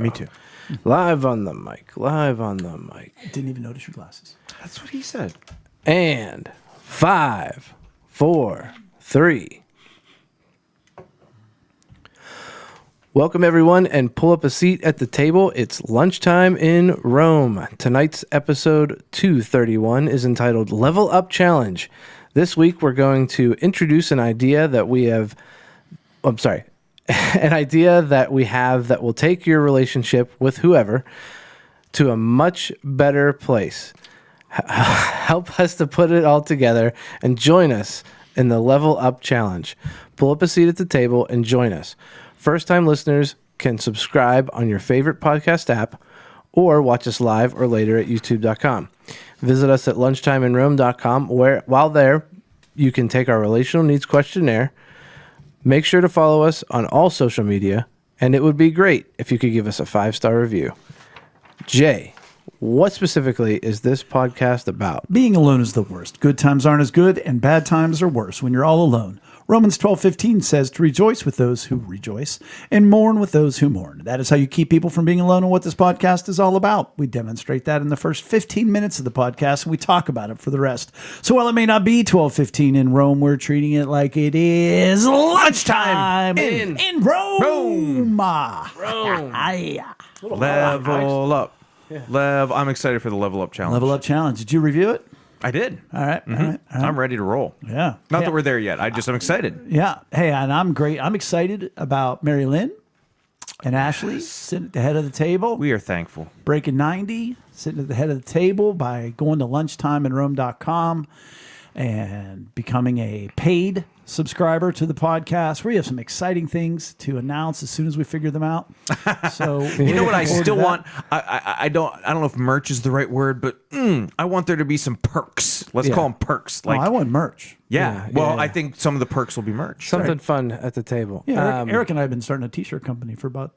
Me too. Live on the mic. Live on the mic. Didn't even notice your glasses. That's what he said. And 5, 4, 3. Welcome, everyone, and pull up a seat at the table. It's Lunchtime in Rome. Tonight's episode 231 is entitled Level Up Challenge. This week, we're going to introduce an idea that we have... an idea that we have that will take your relationship with whoever to a much better place. Help us to put it all together and join us in the Level Up Challenge. Pull up a seat at the table and join us. First-time listeners can subscribe on your favorite podcast app or watch us live or later at youtube.com. Visit us at lunchtimeinrome.com, where while there, you can take our relational needs questionnaire. Make sure to follow us on all social media, and it would be great if you could give us a 5-star review. Jay, what specifically is this podcast about? Being alone is the worst. Good times aren't as good, and bad times are worse when you're all alone. Romans 12:15 says to rejoice with those who rejoice and mourn with those who mourn. That is how you keep people from being alone, and what this podcast is all about. We demonstrate that in the first 15 minutes of the podcast, and we talk about it for the rest. So while it may not be 12:15 in Rome, we're treating it like it is lunchtime in Rome. Rome. Level up. Yeah. I'm excited for the Level Up Challenge. Level Up Challenge. Did you review it? I did. All right. Mm-hmm. All right. I'm ready to roll. Yeah. Not that we're there yet. I'm excited. Yeah. Hey, and I'm great. I'm excited about Mary Lynn and Ashley sitting at the head of the table. We are thankful. Breaking 90, sitting at the head of the table by going to lunchtimeinrome.com and becoming a paid subscriber to the podcast. We have some exciting things to announce as soon as we figure them out. So you know what I still want? I don't know if merch is the right word, but I want there to be some perks. Let's call them perks. Like, I want merch. Yeah. Well, I think some of the perks will be merch. Something fun at the table. Yeah, Eric and I have been starting a t-shirt company for about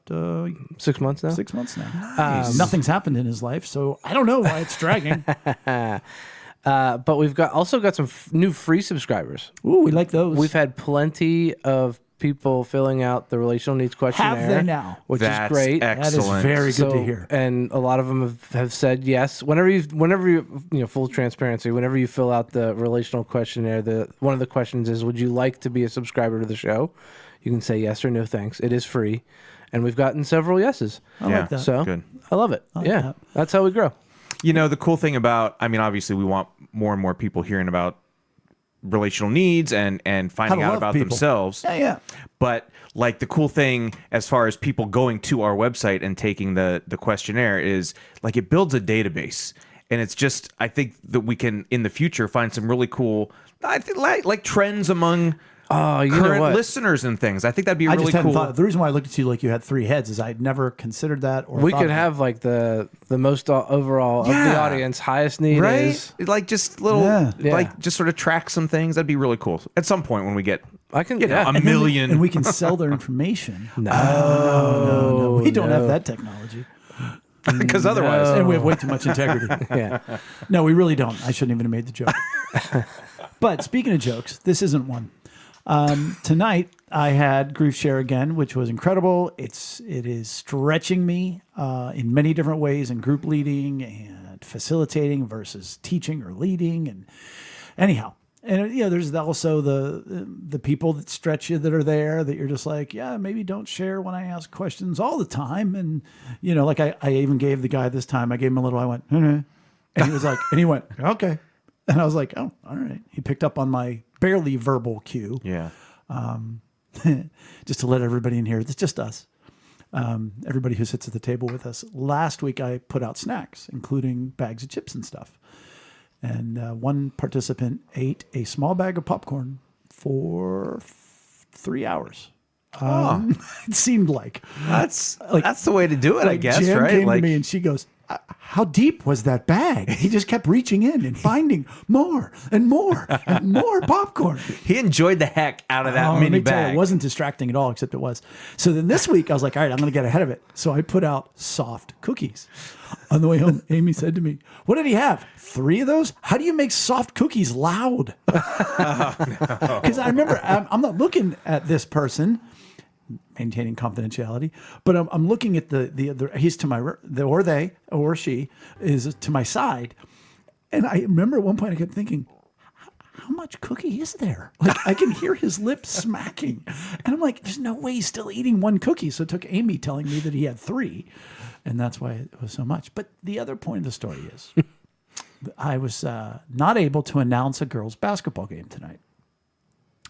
6 months now. 6 months now. Nice. Nothing's happened in his life, so I don't know why it's dragging. But we've also got some new free subscribers. Ooh, we like those. We've had plenty of people filling out the relational needs questionnaire. Have they now? Which is great. Excellent. That is very good to hear. And a lot of them have said yes. Whenever you full transparency, whenever you fill out the relational questionnaire, one of the questions is, would you like to be a subscriber to the show? You can say yes or no thanks. It is free. And we've gotten several yeses. I like that. So good. I love it. That. That's how we grow. You know, the cool thing about, obviously we want more and more people hearing about relational needs and finding out about themselves. Yeah. But like the cool thing as far as people going to our website and taking the questionnaire is like it builds a database. And it's just, I think that we can in the future find some really cool, I think like trends among current listeners and things. I think that'd be really just hadn't cool. thought, the reason why I looked at you like you had 3 heads is I'd never considered that. Or we could have like the most overall of the audience highest need is like just little like just sort of track some things. That'd be really cool at some point when we get a million and we can sell their information. No, we don't have that technology. Because otherwise, and we have way too much integrity. No, we really don't. I shouldn't even have made the joke. But speaking of jokes, this isn't one. Tonight I had Grief Share again, which was incredible. It is stretching me in many different ways in group leading and facilitating versus teaching or leading. And anyhow, and there's also the people that stretch you that are there that you're just like, yeah, maybe don't share when I ask questions all the time. And like I even gave the guy this time, I gave him a little, I went, and he was like, and he went, okay. And I was like, oh, all right. He picked up on my barely verbal cue. Yeah. Just to let everybody in here, it's just us. Everybody who sits at the table with us. Last week, I put out snacks, including bags of chips and stuff. And one participant ate a small bag of popcorn for 3 hours. It seemed like. That's the way to do it, I guess, Jan right? Came to me and she goes, how deep was that bag? He just kept reaching in and finding more and more and more popcorn. He enjoyed the heck out of that mini bag. It wasn't distracting at all, except it was. So then this week, I was like, all right, I'm going to get ahead of it. So I put out soft cookies. On the way home, Amy said to me, what did he have? 3 of those? How do you make soft cookies loud? Because I remember, I'm not looking at this person. maintaining confidentiality. But I'm looking at the other. He's to my or they or she is to my side, and I remember at one point I kept thinking, how much cookie is there? Like I can hear his lips smacking, and I'm like, there's no way he's still eating one cookie. So it took Amy telling me that he had 3, and that's why it was so much. But the other point of the story is, I was not able to announce a girls' basketball game tonight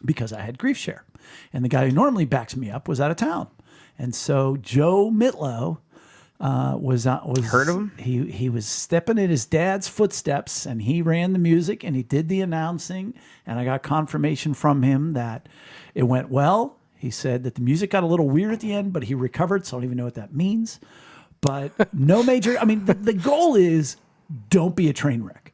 because I had grief share, and the guy who normally backs me up was out of town, and so Joe Mitlow was Heard of him? He was stepping in his dad's footsteps, and he ran the music and he did the announcing, and I got confirmation from him that it went well. He said that the music got a little weird at the end, but he recovered, so I don't even know what that means. But no major. I mean, the goal is don't be a train wreck.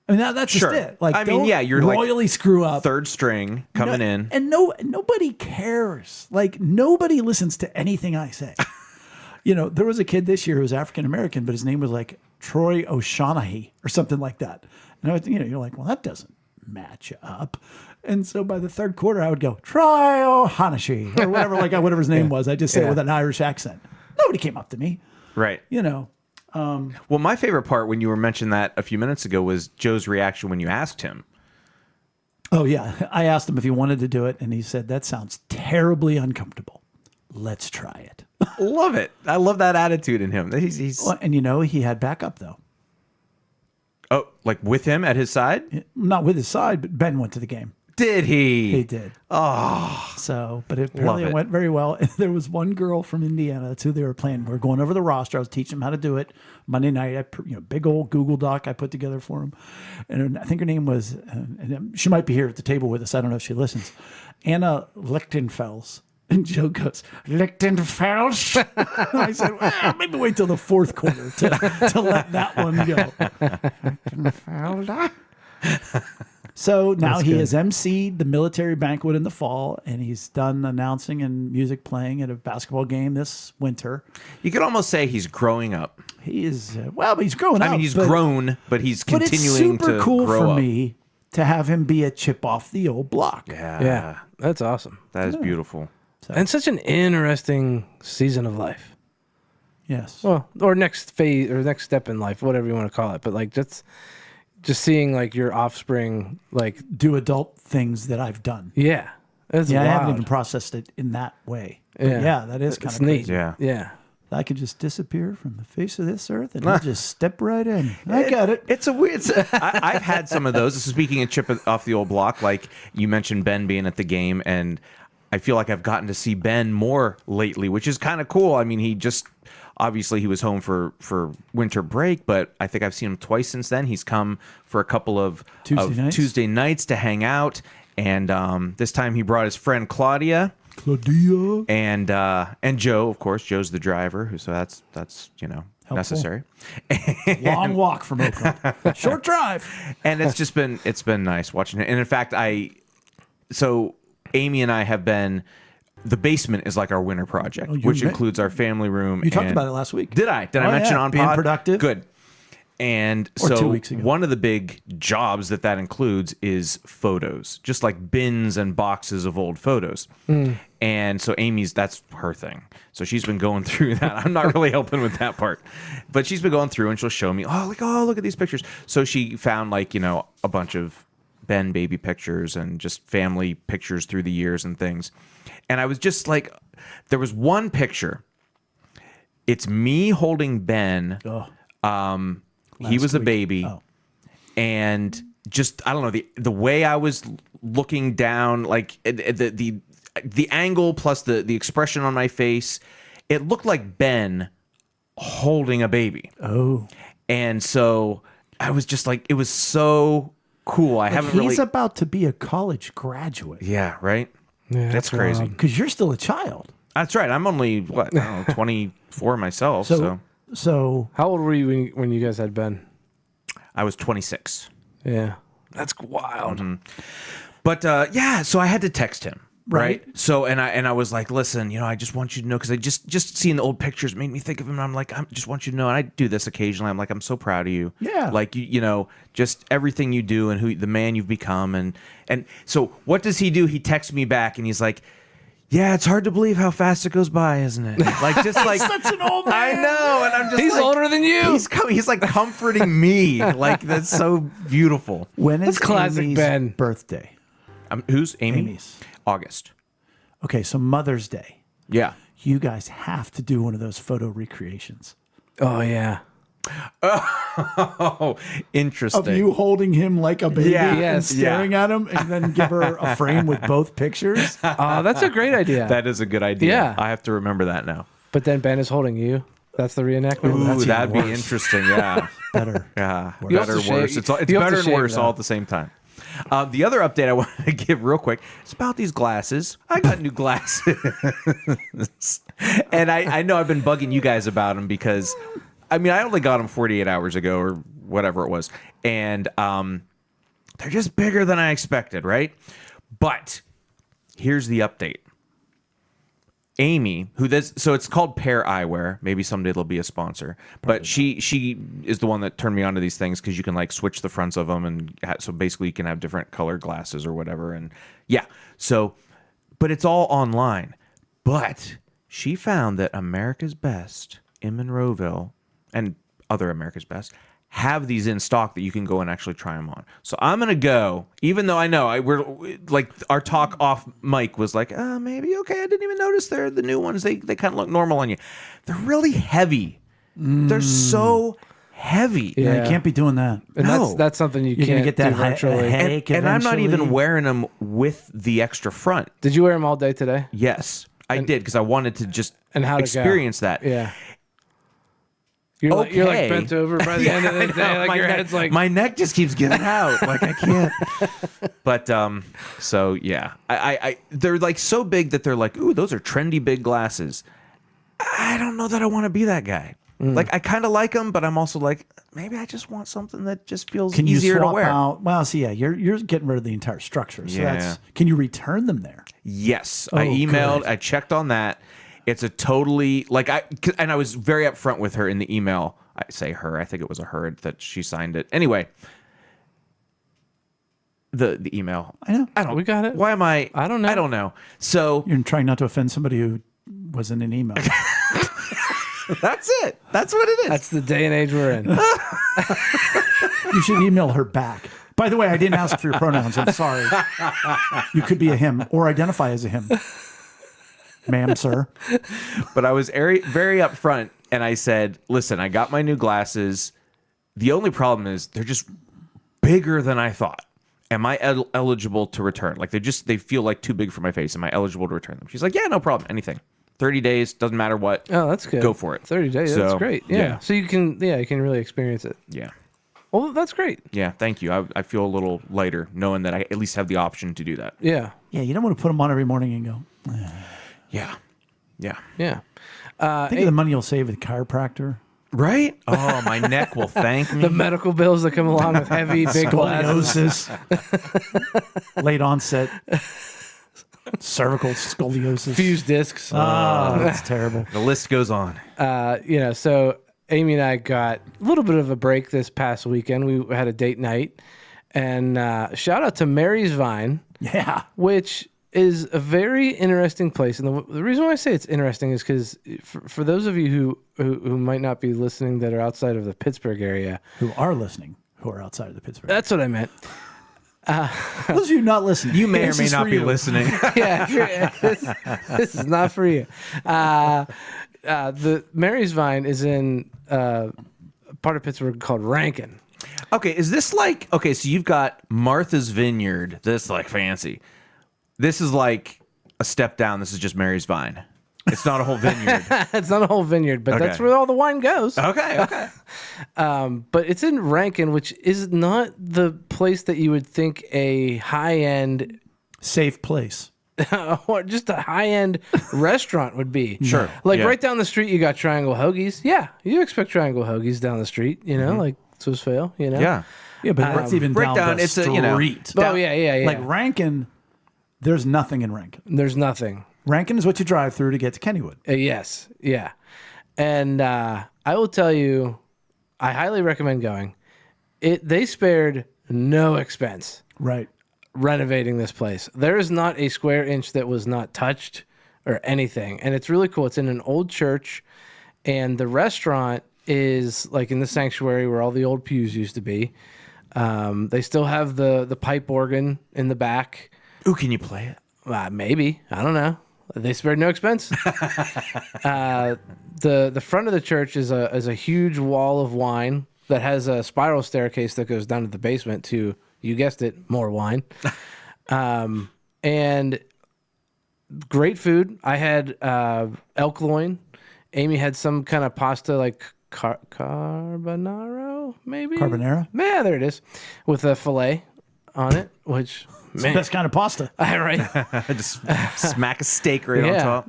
I mean, that's Sure. just it. Like, I mean, don't yeah, you're like royally screw up. Third string coming in. And nobody cares. Like, nobody listens to anything I say. There was a kid this year who was African American, but his name was like Troy O'Shaughnessy or something like that. And I was, you're like, well, that doesn't match up. And so by the third quarter, I would go Troy O'Shaughnessy or whatever, whatever his name was. I just say it with an Irish accent. Nobody came up to me. Right. Well, my favorite part when you were mentioning that a few minutes ago was Joe's reaction when you asked him. Oh yeah, I asked him if he wanted to do it, and he said that sounds terribly uncomfortable. Let's try it. Love it. I love that attitude in him. He's Well, and he had backup though. Oh, like with him at his side? Not with his side, but Ben went to the game. Did he? He did. Oh, So, but apparently Love it it. went very well. And there was one girl from Indiana. That's who they were playing. We were going over the roster. I was teaching them how to do it. Monday night, big old Google Doc I put together for them. And I think her name was, and she might be here at the table with us. I don't know if she listens. Anna Lichtenfels. And Joe goes, Lichtenfels? And I said, well, maybe wait till the fourth quarter to let that one go. Lichtenfels. So now he has emceed the military banquet in the fall, and he's done announcing and music playing at a basketball game this winter. you could almost say he's growing up. He is, but he's growing up. I mean, he's grown, but he's But it's continuing super to cool grow for up. me to have him be a chip off the old block. Yeah, that's awesome. That is beautiful. And such an interesting season of life. Yes. Well, or next phase or next step in life, whatever you want to call it. But like just seeing like your offspring, like Do adult things that I've done. yeah, that's Yeah, I haven't wild. even processed it in that way. But Yeah. yeah, that is kind It's of neat. crazy. Yeah. Yeah. I could just disappear from the face of this earth and he'll just step right in. I get it. It's a weird. I've had some of those. Speaking of chip off the old block, like you mentioned Ben being at the game, and I feel like I've gotten to see Ben more lately, which is kind of cool. I mean, obviously he was home for winter break, but I think I've seen him twice since then. He's come for a couple of Tuesday nights to hang out, and this time he brought his friend Claudia. And Joe, of course. Joe's the driver, so that's Helpful. necessary. Long walk from Oakland. Short drive. And it's been nice watching it. And in fact, so Amy and I have been. The basement is like our winter project, which includes our family room. You talked about it last week. Did I? Did I mention on being pod? productive? Good. And Or so 2 weeks ago. one of the big jobs that includes is photos, just like bins and boxes of old photos. And so that's her thing. So she's been going through that. I'm not really helping with that part, but she's been going through and she'll show me, look at these pictures. So she found a bunch of Ben baby pictures and just family pictures through the years and things. And I was just like, there was one picture. It's me holding Ben. He was a baby, and just I don't know the way I was looking down, like the angle plus the expression on my face, it looked like Ben holding a baby. Oh, and so I was just like, it was so cool. He's about to be a college graduate. Yeah, right. Yeah, that's crazy. Because you're still a child. That's right. I'm only 24 myself. So How old were you when you guys had Ben? I was 26. Yeah, that's wild. But so I had to text him, right? Right. So and I was like, listen, I just want you to know, because I just seeing the old pictures made me think of him. And I'm like, I just want you to know, and I do this occasionally. I'm like, I'm so proud of you. Yeah. Like just everything you do and the man you've become, and so what does he do? He texts me back and he's like, Yeah, it's hard to believe how fast it goes by, isn't it? Like just like Such an old man. I know, and I'm just He's like, older than you. He's like comforting me. Like that's so beautiful. When is That's classic Amy's Ben. birthday? Who's Amy? Amy's. August. Okay, so Mother's Day. Yeah. You guys have to do one of those photo recreations Oh yeah. Oh, interesting. of you holding him like a baby Yeah. and Yes. staring at him, and then give her a frame with both pictures. Oh, that's a great idea. That is a good idea. Yeah. I have to remember that now. But then Ben is holding you. That's the reenactment. Ooh, that's that'd be even worse. interesting. Yeah. Better. Yeah. You Better, have to worse. shave- It's you have better to and shave, worse though. all at the same time. The other update I wanted to give real quick is about these glasses. I got new glasses. And I know I've been bugging you guys about them because, I mean, I only got them 48 hours ago or whatever it was. And they're just bigger than I expected, right? But here's the update. Amy, so it's called Pear Eyewear. Maybe someday they'll be a sponsor. But she is the one that turned me onto these things because you can like switch the fronts of them, and so basically you can have different colored glasses or whatever. And yeah, so but it's all online. But she found that America's Best in Monroeville and other America's Best have these in stock that you can go and actually try them on. So I'm gonna go, even though I know we're like our talk off mic was like, maybe okay, I didn't even notice they're the new ones. They kind of look normal on you. They're really heavy. They're so heavy. Yeah, Yeah. you can't be doing that. And No. that's something you You're gonna can't get that do virtually. headache. And I'm not even eventually. wearing them with the extra front. Did you wear them all day today? Yes, I did because I wanted to just And how'd it go? experience that. Yeah. You're like Okay. bent over by the end of the I day. know, Like my your neck- head's like my neck just keeps giving out. Like I can't. But so yeah, I they're like so big that they're like, ooh, those are trendy big glasses. I don't know that I want to be that guy. Like I kind of like them, but I'm also like, maybe I just want something that just feels Can you easier to swap wear. out? Well, see, yeah, you're getting rid of the entire structure. So Yeah. can you return them there? Yes, I Oh, emailed. good. I checked on that. It's a totally like and I was very upfront with her in the email. I say her. I think it was a her that she signed it. Anyway, the email. I know. I don't. We got it. Why am I? I don't know. I don't know. So You're trying not to offend somebody who was in an email. that's it. That's what it is. that's the day and age we're in. You should email her back. By the way, I didn't ask for your pronouns. I'm sorry. You could be a him or identify as a him. Ma'am, sir. But I was very, very upfront, and I said, "Listen, I got my new glasses. The only problem is they're just bigger than I thought. Am I eligible to return? Like they feel like too big for my face. Am I eligible to return them?" She's like, "Yeah, no problem. Anything. 30 days, doesn't matter what. Oh, that's good. Go for it. 30 days. So, That's great. Yeah. yeah. So you can really experience it. Yeah." Well, that's great. Yeah, thank you. I feel a little lighter knowing that I at least have the option to do that. Yeah. Yeah, you don't want to put them on every morning and go, Yeah. Yeah. Yeah. think of the money you'll save at the chiropractor. Right? Oh, my neck will thank me. The medical bills that come along with heavy, big glasses. Scoliosis. Late onset. Cervical scoliosis. Fused discs. Oh, that's terrible. The list goes on. So Amy and I got a little bit of a break this past weekend. We had a date night. And shout out to Mary's Vine, Yeah. which is a very interesting place. And the reason why I say it's interesting is because for those of you who might not be listening that are outside of the Pittsburgh area, Who are listening, who are outside of the Pittsburgh. that's what I meant. Those of you not listening. You may or this may is not for be you. listening. Yeah, this is not for you. The Mary's Vine is in a part of Pittsburgh called Rankin. Okay, is this like, okay, so you've got Martha's Vineyard, this like fancy. This is like a step down. This is just Mary's Vine. It's not a whole vineyard. It's not a whole vineyard, but that's Okay. where all the wine goes. Okay. But it's in Rankin, which is not the place that you would think a high-end Safe place. or just a high-end restaurant would be. Sure. Like Yeah. right down the street, you got Triangle Hoagies. Yeah, you expect Triangle Hoagies down the street, you know, like Swiss Fail, you know? Yeah. Yeah, but that's even right down, down, the it's street. a, you know, Oh, yeah. Like Rankin, there's nothing in Rankin. There's nothing. Rankin is what you drive through to get to Kennywood. Yes, yeah. And I will tell you, I highly recommend going. They spared no expense Right. renovating this place. There is not a square inch that was not touched or anything. And it's really cool. It's in an old church, and the restaurant is like in the sanctuary where all the old pews used to be. They still have the pipe organ in the back. Ooh, can you play it? Maybe. I don't know. They spared no expense. The front of the church is a huge wall of wine that has a spiral staircase that goes down to the basement to, you guessed it, more wine. And great food. I had elk loin. Amy had some kind of pasta like carbonaro, maybe? Carbonara? Yeah, there it is. With a filet on it, which... It's the best kind of pasta. Right. Just smack a steak right on top.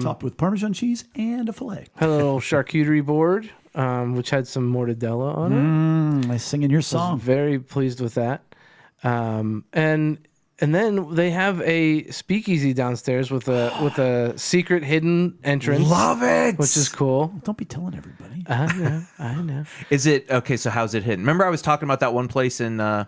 Topped with Parmesan cheese and a filet. Had a little charcuterie board, which had some mortadella on it. I singing your I was song. very pleased with that. And then they have a speakeasy downstairs with a secret hidden entrance. Love it. Which is cool. Don't be telling everybody. I know. Is it okay? So how's it hidden? Remember, I was talking about that one place in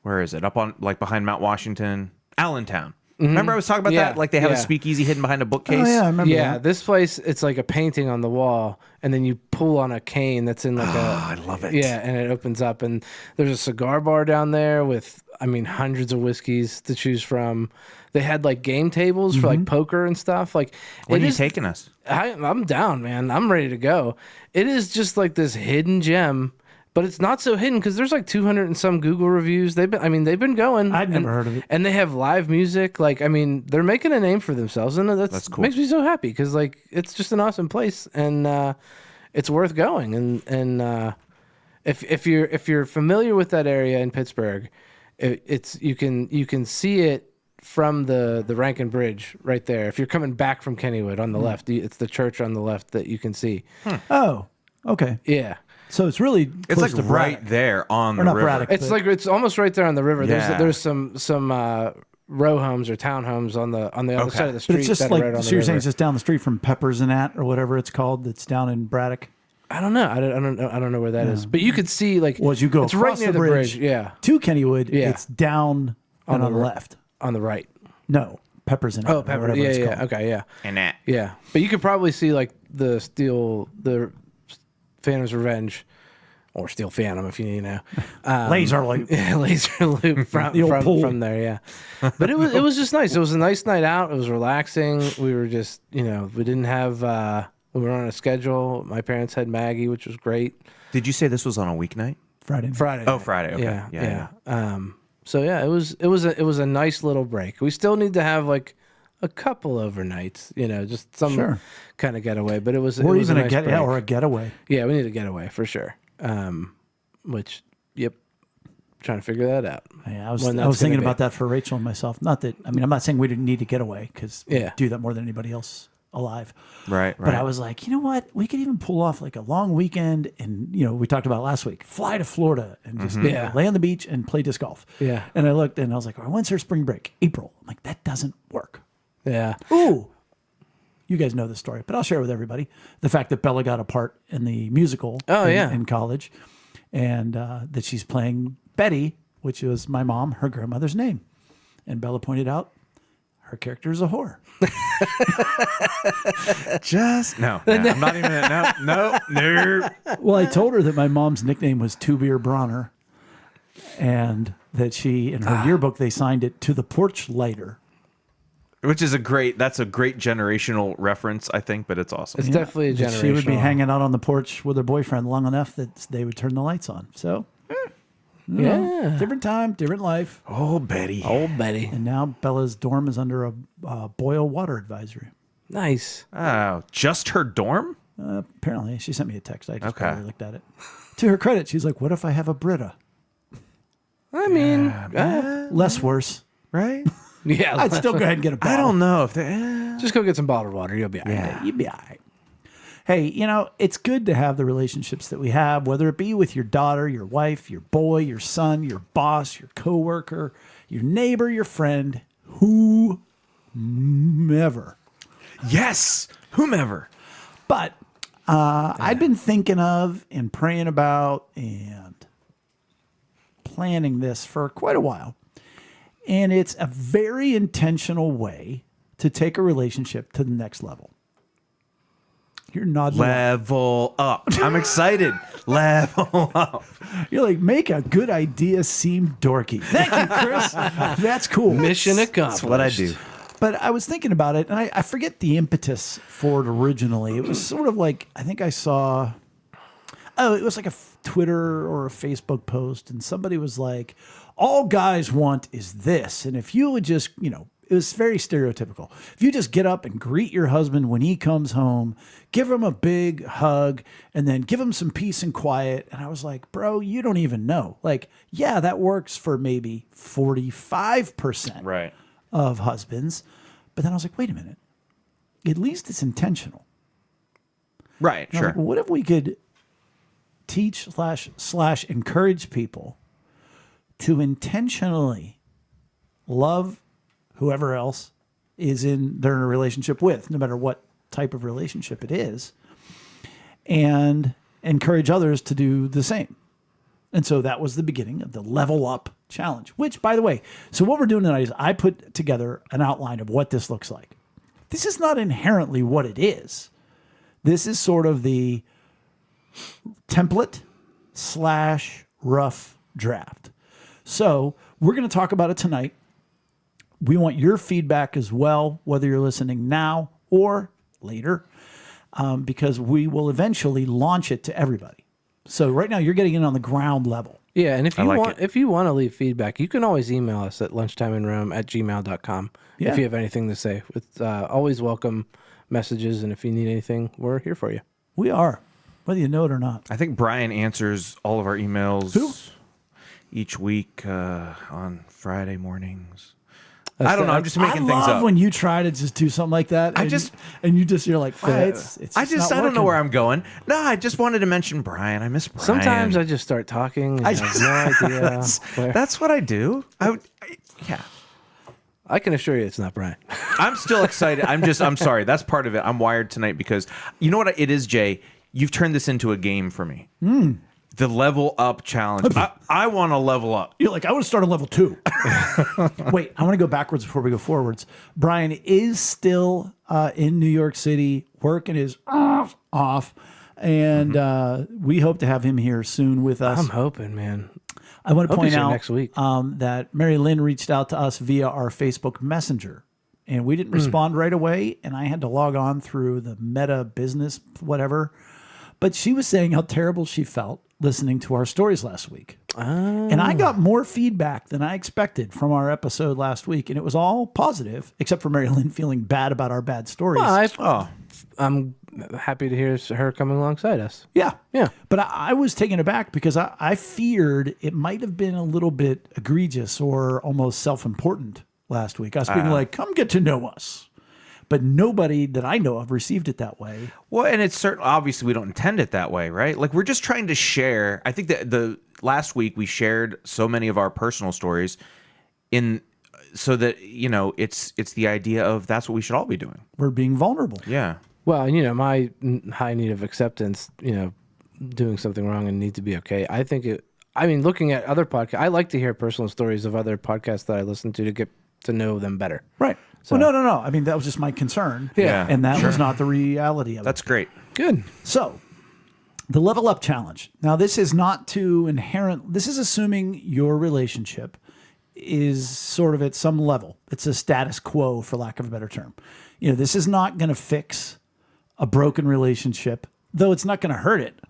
where is it? Up on like behind Mount Washington, Allentown. Remember, I was talking about Yeah, that. Like they have a yeah. speakeasy hidden behind a bookcase. Oh, yeah, I remember Yeah, that. this place, it's like a painting on the wall, and then you pull on a cane that's in like I love it. Yeah, and it opens up, and there's a cigar bar down there with, I mean, hundreds of whiskeys to choose from. They had like game tables for like poker and stuff. Like, When it are you is- taking us? I'm down, man. I'm ready to go. It is just like this hidden gem, but it's not so hidden because there's like 200 and some Google reviews. They've been going. I'd never heard of it. And they have live music. Like, I mean, they're making a name for themselves, and that's cool. makes me so happy because like it's just an awesome place, and it's worth going. And if you're familiar with that area in Pittsburgh, it's you can see it from the Rankin Bridge right there. If you're coming back from Kennywood on the left, it's the church on the left that you can see. Oh, okay. Yeah. So it's really It's close like to right Braddock. there on Or the not river. Braddock. It's like it's almost right there on the river. Yeah. There's some row homes or townhomes on the other Okay. side of the But street. it's just that are like, right on so the you're saying river. it's just down the street from Peppers and At or whatever it's called that's down in Braddock? I don't know. I don't know where that is. But you could see like Well, as you go it's right across near the bridge, Yeah, to Kennywood, Yeah. it's down and on the left. on the right. No, Peppers and At. Oh, or Pepper. whatever Yeah, it's yeah. called. Okay, yeah, And that. yeah. But you could probably see like the Phantom's Revenge. Or Steel Phantom, if you know. Laser light. Yeah, laser loop The old pool. from there, yeah. But it was just nice. It was a nice night out. It was relaxing. We were just, we didn't have we were on a schedule. My parents had Maggie, which was great. Did you say this was on a weeknight? Friday. Friday. Oh, Friday. Okay. Yeah, Yeah. yeah. So yeah, it was a nice little break. We still need to have like a couple overnights, just some Sure. kind of getaway. But it was Or it was even a nice break. or a getaway. Yeah, we need a getaway for sure. Which, yep, trying to figure that out. Yeah, I was When that's thinking gonna be. about that for Rachel and myself. Not that, I mean, I'm not saying we didn't need to get away because we Yeah. do that more than anybody else alive. Right. But I was like, you know what? We could even pull off like a long weekend. And, we talked about last week, fly to Florida and just Yeah. lay on the beach and play disc golf. Yeah. And I looked and I was like, well, when's her spring break? April. I'm like, that doesn't work. Yeah. Ooh. You guys know this story, but I'll share it with everybody. The fact that Bella got a part in the musical in college and that she's playing Betty, which was my mom, her grandmother's name. And Bella pointed out her character is a whore. No, I'm not even. No. Well, I told her that my mom's nickname was Two Beer Bronner and that she, in her yearbook, they signed it to the porch lighter. Which is that's a great generational reference, I think, but it's awesome. It's definitely a That generational. she would be hanging out on the porch with her boyfriend long enough that they would turn the lights on. So, Yeah. different time, different life. Oh, Betty. Old Betty. And now Bella's dorm is under a boil water advisory. Nice. Oh, just her dorm? Apparently, she sent me a text. I just Okay. probably looked at it. To her credit, she's like, "What if I have a Brita? I mean, Less worse. Right? yeah. I'd still go ahead and get a bottle. I don't know if they. Just go get some bottled water. You'll be all right. Yeah. You'd be all right. Hey, it's good to have the relationships that we have, whether it be with your daughter, your wife, your boy, your son, your boss, your coworker, your neighbor, your friend, whomever. Yes, whomever. But I've been thinking of and praying about and planning this for quite a while. And it's a very intentional way to take a relationship to the next level? You're nodding. Level up. I'm excited. Level up. You're like, make a good idea seem dorky. Thank you, Chris. That's cool. Mission accomplished. That's what I do. But I was thinking about it, and I forget the impetus for it originally. It was sort of like, I think I saw, it was like a Twitter or a Facebook post, and somebody was like, all guys want is this. And if you would just, it was very stereotypical. If you just get up and greet your husband when he comes home, give him a big hug, and then give him some peace and quiet. And I was like, bro, you don't even know. Like, yeah, that works for maybe 45% of husbands. But then I was like, wait a minute. At least it's intentional. Right, Now, sure. what if we could teach slash encourage people to intentionally love whoever else they're in a relationship with, no matter what type of relationship it is, and encourage others to do the same. And so that was the beginning of the Level Up Challenge, which, by the way, so what we're doing tonight is I put together an outline of what this looks like. This is not inherently what it is. This is sort of the template / rough draft. So we're going to talk about it tonight. We want your feedback as well, whether you're listening now or later, because we will eventually launch it to everybody. So right now you're getting in on the ground level. Yeah, and if you want to leave feedback, you can always email us at lunchtimeinrome@gmail.com if you have anything to say. With always welcome messages, and if you need anything, we're here for you. We are, whether you know it or not. I think Brian answers all of our emails each week on Friday mornings. I don't know. I'm just making things up. I love when you try to just do something like that. You're like, I don't know where I'm going. No, I just wanted to mention Brian. I miss Brian. Sometimes I just start talking. And I have no idea. That's what I do. Yeah. I can assure you it's not Brian. I'm still excited. I'm sorry. That's part of it. I'm wired tonight because you know what it is, Jay? You've turned this into a game for me. The Level Up Challenge. I want to level up. You're like, I want to start on level 2. Wait, I want to go backwards before we go forwards. Brian is still in New York City. Working his off. And we hope to have him here soon with us. I'm hoping, man. I want to point out next week. That Mary Lynn reached out to us via our Facebook Messenger. And we didn't respond right away. And I had to log on through the Meta Business, whatever. But she was saying how terrible she felt listening to our stories last week. And I got more feedback than I expected from our episode last week. And it was all positive, except for Mary Lynn feeling bad about our bad stories. Well, I'm happy to hear her coming alongside us. Yeah. Yeah. But I was taken aback because I feared it might have been a little bit egregious or almost self-important last week. I was being like, come get to know us. But nobody that I know of received it that way. Well, and it's certain. Obviously, we don't intend it that way, right? Like we're just trying to share. I think that the last week we shared so many of our personal stories, so that it's the idea of that's what we should all be doing. We're being vulnerable. Yeah. Well, and my high need of acceptance, doing something wrong and need to be okay. I think looking at other podcasts, I like to hear personal stories of other podcasts that I listen to get to know them better. Right. So, well, no. I mean, that was just my concern. Yeah. And that was not the reality of it. That's great. Good. So, the Level Up Challenge. Now, this is not this is assuming your relationship is sort of at some level. It's a status quo, for lack of a better term. This is not going to fix a broken relationship, though it's not going to hurt it.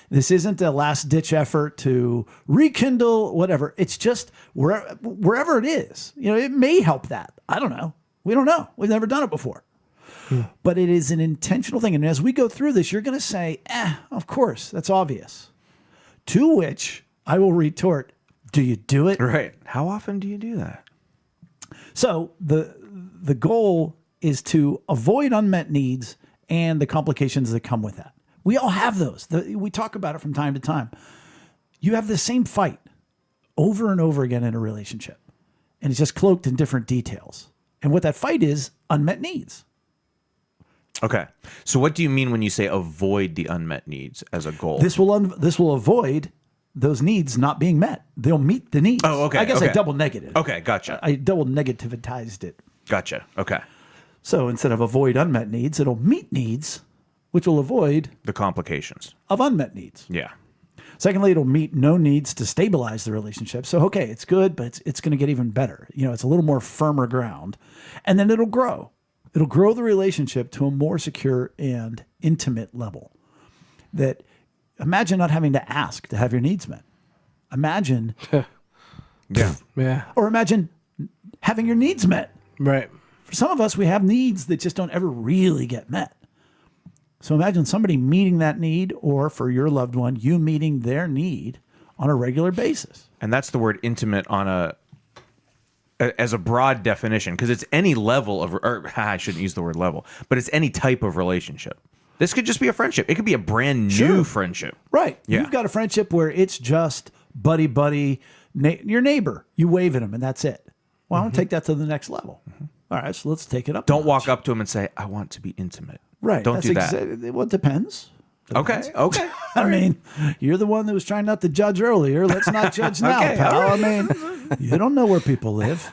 This isn't a last-ditch effort to rekindle whatever. It's just wherever it is. It may help that. I don't know. We don't know. We've never done it before. But it is an intentional thing. And as we go through this, you're going to say, of course, that's obvious. To which I will retort, do you do it? Right. How often do you do that? So the goal is to avoid unmet needs and the complications that come with that. We all have those. We talk about it from time to time. You have the same fight over and over again in a relationship, and it's just cloaked in different details. And what that fight is, unmet needs. Okay. So what do you mean when you say avoid the unmet needs as a goal? This will avoid those needs not being met. They'll meet the needs. Oh, okay. I guess okay. I double negative. Okay, gotcha. I double negativized it. Gotcha. Okay. So instead of avoid unmet needs, it'll meet needs, which will avoid The complications. of unmet needs. Yeah. Secondly, it'll meet no needs to stabilize the relationship. So, okay, it's good, but it's going to get even better. It's a little more firmer ground. And then it'll grow. It'll grow the relationship to a more secure and intimate level. That imagine not having to ask to have your needs met. Imagine, Yeah. Yeah. or imagine having your needs met. Right. For some of us, we have needs that just don't ever really get met. So imagine somebody meeting that need, or for your loved one, you meeting their need on a regular basis. And that's the word intimate as a broad definition, because it's any level of, or I shouldn't use the word level, but it's any type of relationship. This could just be a friendship. It could be a brand new friendship. Right. Yeah. You've got a friendship where it's just buddy, your neighbor. You wave at him and that's it. Well, I want to take that to the next level. All right, so let's take it up. Don't walk up to him and say, I want to be intimate. Right. Don't do that. Well, it depends. Okay. I mean, you're the one that was trying not to judge earlier. Let's not judge now, Okay, pal. all I mean, you don't know where people live.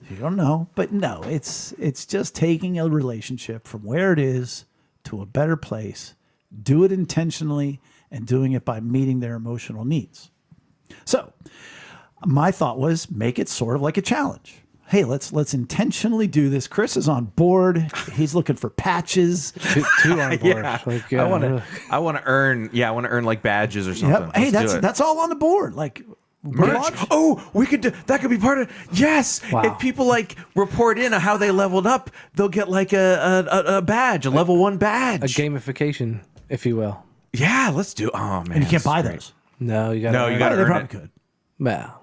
You don't know. But no, it's just taking a relationship from where it is to a better place. Do it intentionally and doing it by meeting their emotional needs. So my thought was make it sort of like a challenge. Hey, let's intentionally do this. Chris is on board. He's looking for patches. Two on board. Yeah. Like, I want to earn like badges or something. Yep. Hey, Let's do it. that's all on the board. Like Merch. Oh, we could do that. Could be part of. Yes. Wow. If people like report in on how they leveled up, they'll get like a badge, a level 1 badge. a gamification, if you will. Yeah, let's do. Oh man, and you can't that's buy great. those. No, you got. No, you gotta They earn probably it. could. Well,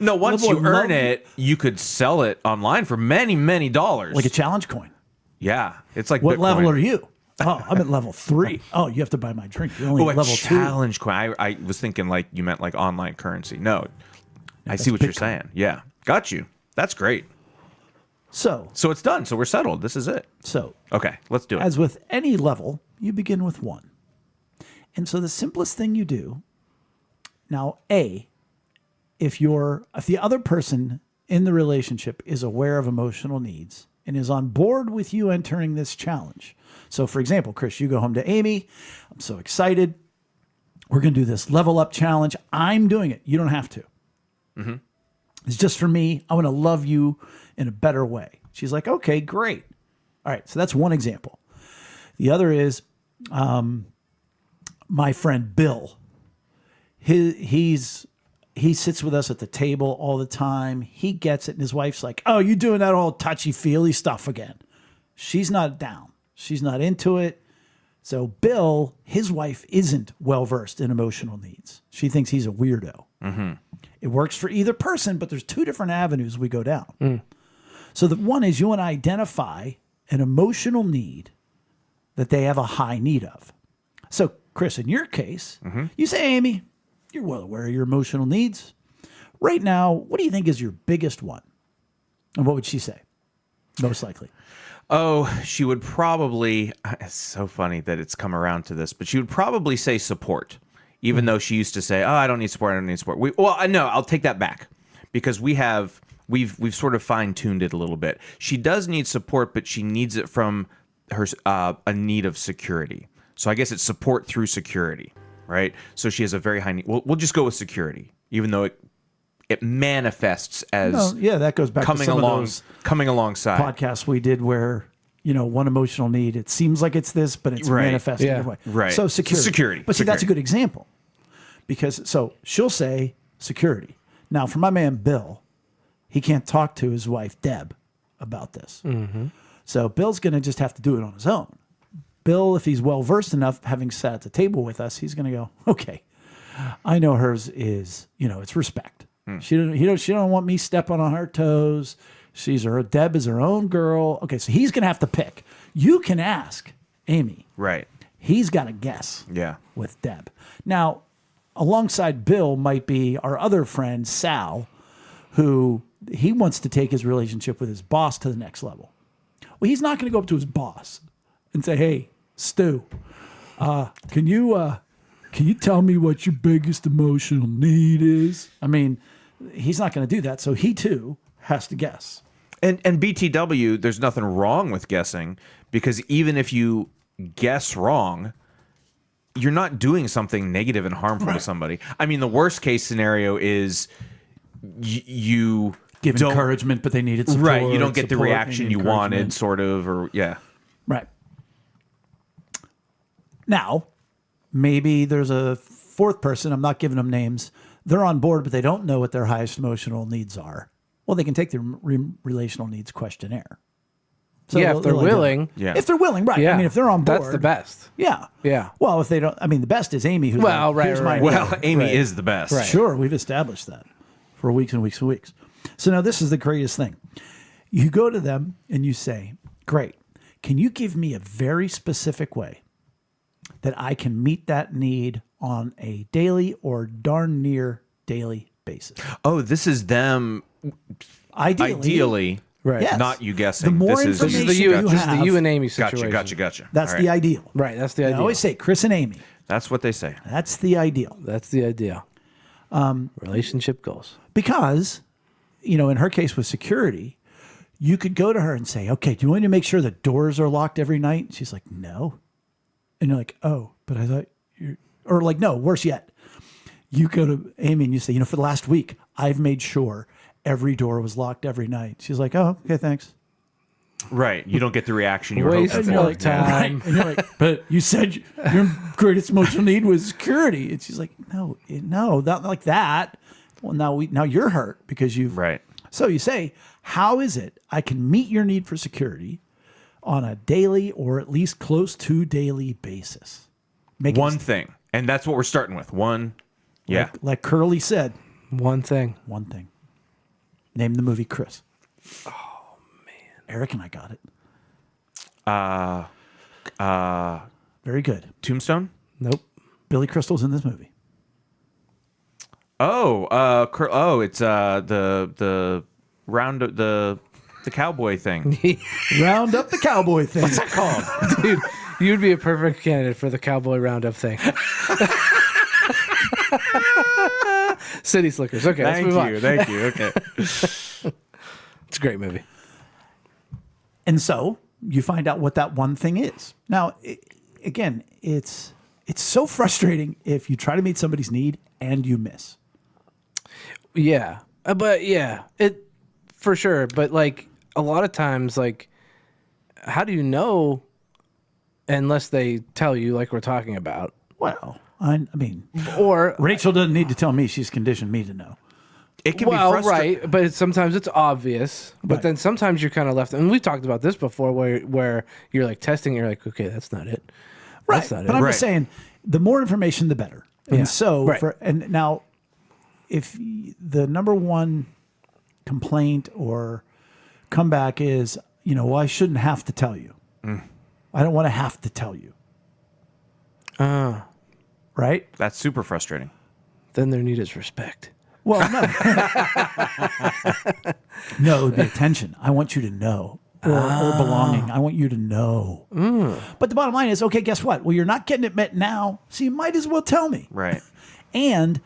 No, once Level you earn love- it, you could sell it online for many, many dollars. Like a challenge coin. Yeah, it's like What Bitcoin. level are you? Oh, I'm at level 3. Oh, you have to buy my drink. You're only Oh, at a level 2. challenge coin. I was thinking like you meant like online currency. No, I see what you're Bitcoin. saying. Yeah, got you. That's great. So, So it's done. So we're settled. This is it. Okay, let's do it. as with any level, you begin with 1. And so the simplest thing you do now, if the other person in the relationship is aware of emotional needs and is on board with you entering this challenge. So for example, Chris, you go home to Amy. I'm so excited. We're going to do this level up challenge. I'm doing it. You don't have to. It's just for me. I want to love you in a better way. She's like, okay, great. All right. So that's one example. The other is my friend Bill. He sits with us at the table all the time. He gets it. And his wife's like, oh, you doing that whole touchy-feely stuff again. She's not down. She's not into it. So Bill, his wife isn't well-versed in emotional needs. She thinks he's a weirdo. It works for either person, but there's 2 different avenues we go down. So the one is you want to identify an emotional need that they have a high need of. So Chris, in your case, you say, Amy, you're well aware of your emotional needs. Right now, what do you think is your biggest one? And what would she say? Most likely. Oh, she would probably. It's so funny that it's come around to this, but she would probably say support, even though she used to say, "Oh, I don't need support. I don't need support." No, I'll take that back because we've sort of fine-tuned it a little bit. She does need support, but she needs it from her a need of security. So I guess it's support through security, right? So she has a very high need. We'll just go with security, even though it manifests as that goes back to some of those coming alongside podcasts we did where, one emotional need, it seems like it's this, but it's manifested in a way. Right. So security. But see, that's a good example because so she'll say security. Now, for my man Bill, he can't talk to his wife Deb about this. So Bill's going to just have to do it on his own. Bill, if he's well versed enough, having sat at the table with us, he's going to go, okay, I know hers is, it's respect. She don't want me stepping on her toes. Deb is her own girl. Okay, so he's going to have to pick. You can ask Amy. right. He's got to guess. Yeah. With Deb. Now, alongside Bill might be our other friend Sal, who he wants to take his relationship with his boss to the next level. Well, he's not going to go up to his boss and say, "Hey, Stu, can you tell me what your biggest emotional need is?" I mean, he's not going to do that. So he too has to guess. And BTW, there's nothing wrong with guessing, because even if you guess wrong, you're not doing something negative and harmful to somebody. I mean, the worst case scenario is you Give don't, encouragement, but they needed support. right. You don't get the support, reaction they need you wanted, encouragement. sort of, or yeah. Right. Now, maybe there's a fourth person. I'm not giving them names. They're on board, but they don't know what their highest emotional needs are. Well, they can take the relational needs questionnaire. So Yeah, if they're willing. Yeah. If they're willing, right. Yeah. I mean, if they're on board. That's the best. Yeah. Yeah. Well, if they don't, I mean, the best is Amy, who's Well, like, right, here's right, my right. Well, Amy Right. is the best. Right. Sure, we've established that for weeks and weeks and weeks. So now this is the greatest thing. You go to them and you say, great, can you give me a very specific way that I can meet that need on a daily or darn near daily basis? Oh, this is them ideally, Right. Yes. not you guessing. The more this is, This is information the you this is have, the you and Amy situation. Gotcha. that's All the right. ideal. Right. That's the I idea. always say Chris and Amy. That's what they say. That's the ideal. That's the idea. Relationship goals. Because, in her case with security, you could go to her and say, okay, do you want me to make sure the doors are locked every night? She's like, no. And you're like, oh, but I thought or like, no, worse yet. You go to Amy and you say, for the last week, I've made sure every door was locked every night. She's like, oh, okay, thanks. Right. You don't get the reaction you were Waste hoping of for. like, time. And you're like, but you said your greatest emotional need was security. And she's like, no, not like that. Well, now you're hurt because you've Right. So you say, how is it I can meet your need for security on a daily or at least close to daily basis? Make One it, thing. And that's what we're starting with. One. Yeah. like Curly said, One thing. one thing. Name the movie Chris. Oh man, Eric and I got it. Very good. Tombstone? Nope. Billy Crystal's in this movie. Oh, it's the round the cowboy thing. Round up the cowboy thing. What's that called? Dude, you'd be a perfect candidate for the cowboy roundup thing. City Slickers. Okay, let's move on. Thank you. Okay. It's a great movie. And so you find out what that one thing is. Now, again, it's so frustrating if you try to meet somebody's need and you miss. Yeah, but yeah, it for sure. But like a lot of times, like, how do you know unless they tell you, like we're talking about? Well, I mean, Or Rachel doesn't need to tell me. She's conditioned me to know. It can be well, frustrating. right, but sometimes it's obvious. But Right. then sometimes you're kind of left, and we've talked about this before, where you're like testing, and you're like, okay, that's not it. Right. That's not But it. I'm Right. just saying, the more information, the better. And Yeah. so, Right. and now, if the number one complaint or comeback is, well, I shouldn't have to tell you. I don't want to have to tell you. Right? That's super frustrating. Then their need is respect. Well, no. No, it would be attention. I want you to know. Or belonging. I want you to know. But the bottom line is, okay, guess what? Well, you're not getting it met now, so you might as well tell me. Right. And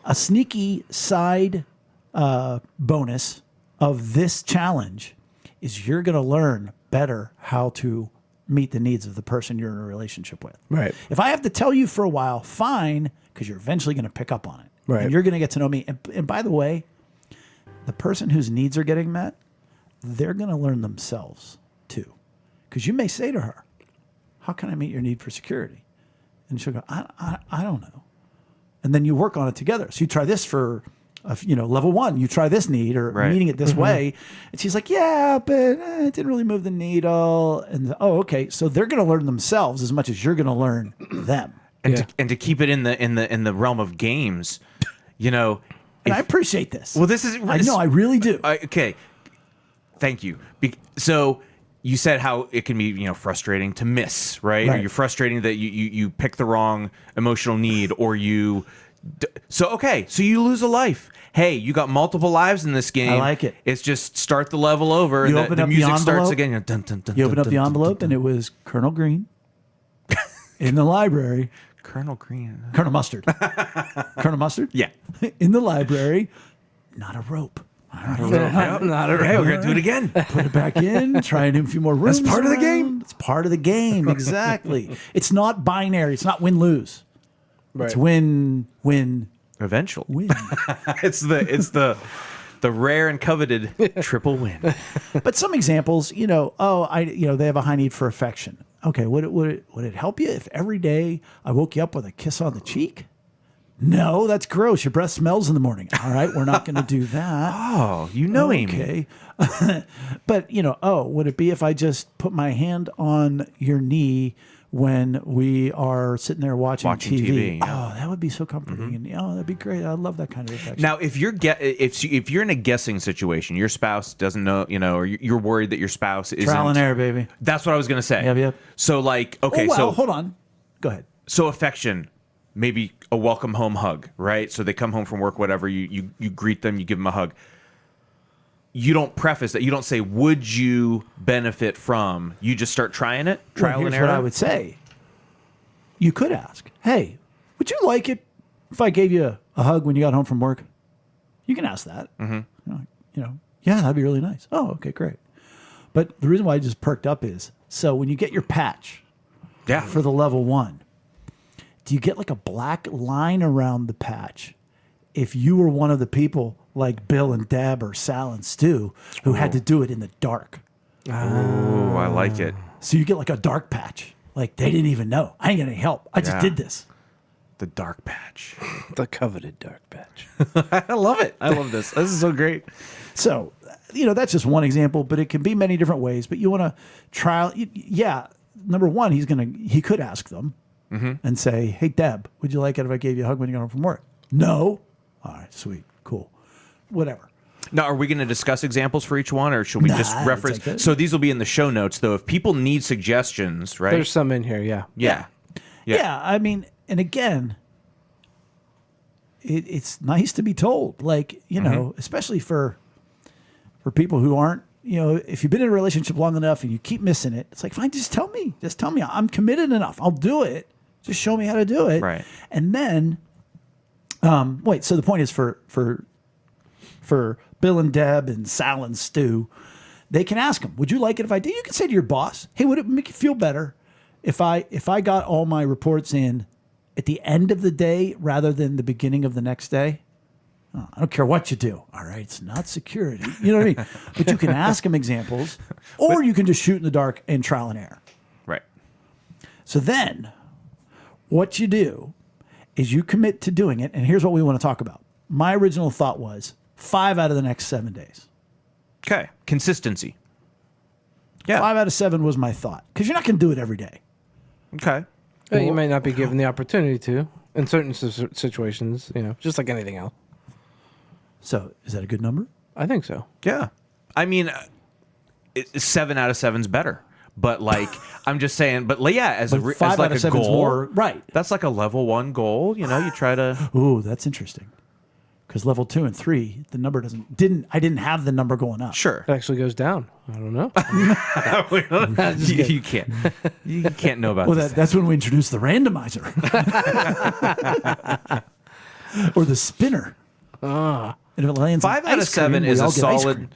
a sneaky side bonus of this challenge is you're going to learn better how to meet the needs of the person you're in a relationship with. Right. If I have to tell you for a while, fine, because you're eventually going to pick up on it. Right. And you're going to get to know me. And by the way, the person whose needs are getting met, they're going to learn themselves too. Because you may say to her, how can I meet your need for security? And she'll go, I don't know. And then you work on it together. So you try this for, level one. You try this need or Right. meeting it this way. And she's like, yeah, but it didn't really move the needle. And okay, so they're going to learn themselves as much as you're going to learn them. And Yeah. to keep it in the realm of games, And I appreciate this. well, this is I know, I really do. okay. Thank you. So you said how it can be, frustrating to miss, right? Or Right. you're frustrating that you pick the wrong emotional need, or you. So you lose a life. Hey, you got multiple lives in this game. I like it. It's just start the level over. You and open the up the music starts envelope. again. Dun, dun, dun, You open dun, up the dun, envelope, dun, and it was Colonel Green in the library. Colonel Green. Colonel Mustard. Colonel Mustard? Yeah. In the library. Not a rope. Not a Hey, we're gonna do it again. Put it back in, try and do a few more rooms. That's part of the around. game. It's part of the game, exactly. It's not binary. It's not win-lose. Right. It's win-win-win. Eventual. It's the rare and coveted triple win. But some examples, they have a high need for affection. Okay, would it help you if every day I woke you up with a kiss on the cheek? No, that's gross. Your breath smells in the morning. All right, we're not going to do that. Oh, Amy. Okay. But, would it be if I just put my hand on your knee when we are sitting there watching TV? Yeah. Oh, that would be so comforting. And that'd be great. I love that kind of affection. Now, if you're in a guessing situation, your spouse doesn't know, or you're worried that your spouse isn't. Trial and error, baby. That's what I was gonna say. Yep. So okay, so so hold on. Go ahead. So affection, maybe a welcome home hug, right? So they come home from work, whatever. You greet them, you give them a hug. You don't preface that. You don't say, "Would you benefit from?" You just start trying it, trial Here's and error. what I would say. You could ask, "Hey, would you like it if I gave you a hug when you got home from work?" You can ask that. Mm-hmm. Yeah, that'd be really nice. Oh, okay, great. But the reason why I just perked up is so when you get your patch, for the level 1, do you get like a black line around the patch? If you were one of the people like Bill and Deb or Sal and Stu who had to do it in the dark. Oh, I like it. So you get like a dark patch. Like they didn't even know. I ain't getting any help. I just did this. The dark patch. The coveted dark patch. I love it. I love this. This is so great. So, that's just one example, but it can be many different ways. But you want to trial. Yeah. Number one, he could ask them and say, "Hey, Deb, would you like it if I gave you a hug when you got home from work?" No. All right, sweet, cool, whatever. Now, are we going to discuss examples for each one, or should we just reference? it's like that. So these will be in the show notes, though. If people need suggestions, right? There's some in here, yeah. Yeah. I mean, and again, it's nice to be told, like, especially for people who aren't, if you've been in a relationship long enough and you keep missing it, it's like, fine, just tell me. I'm committed enough. I'll do it. Just show me how to do it. Right. And then, so the point is for Bill and Deb and Sal and Stu, they can ask them, would you like it if I did? You can say to your boss, hey, would it make you feel better if I got all my reports in at the end of the day rather than the beginning of the next day? Oh, I don't care what you do. All right, it's not security. You know what I mean? But you can ask them examples, or you can just shoot in the dark and trial and error. Right. So then what you do is you commit to doing it, and here's what we want to talk about. My original thought was 5 out of the next 7 days. Okay. Consistency. Yeah. 5 out of 7 was my thought, because you're not going to do it every day. Okay. Well, you might not be given the opportunity to in certain situations, just like anything else. So is that a good number? I think so. Yeah. I mean, 7 out of 7's better. But I'm just saying. But as But 5 as like out of a 7's goal, more, right. That's like a level 1 goal. You try to. Ooh, that's interesting. Because level 2 and 3, the number I didn't have the number going up. Sure. It actually goes down. I don't know. You can't. You can't know about Well, this. that's when we introduced the randomizer. Or the spinner. And if it lands 5 on out of ice cream, 7 we is all a get ice cream.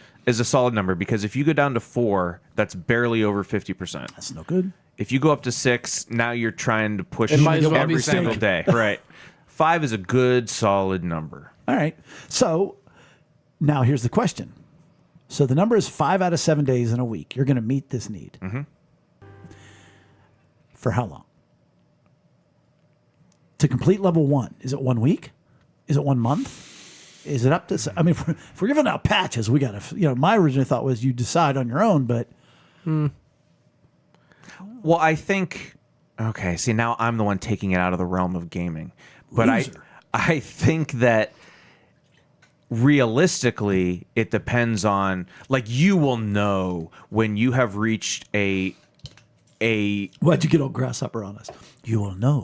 solid number, because if you go down to 4, that's barely over 50%. That's no good. If you go up to 6, now you're trying to push It might as well be every single steak. day. Right. 5 is a good, solid number. All right. So now here's the question. So the number is 5 out of 7 days in a week. You're going to meet this need. Mm-hmm. For how long? To complete level 1, is it 1 week? Is it 1 month? Is it up to? I mean, if we're giving out patches, we got to. My original thought was you decide on your own, but Well, I think. Okay, see, now I'm the one taking it out of the realm of gaming, but Loser. I think that realistically, it depends on, you will know when you have reached a why'd you get all grasshopper on us? You will know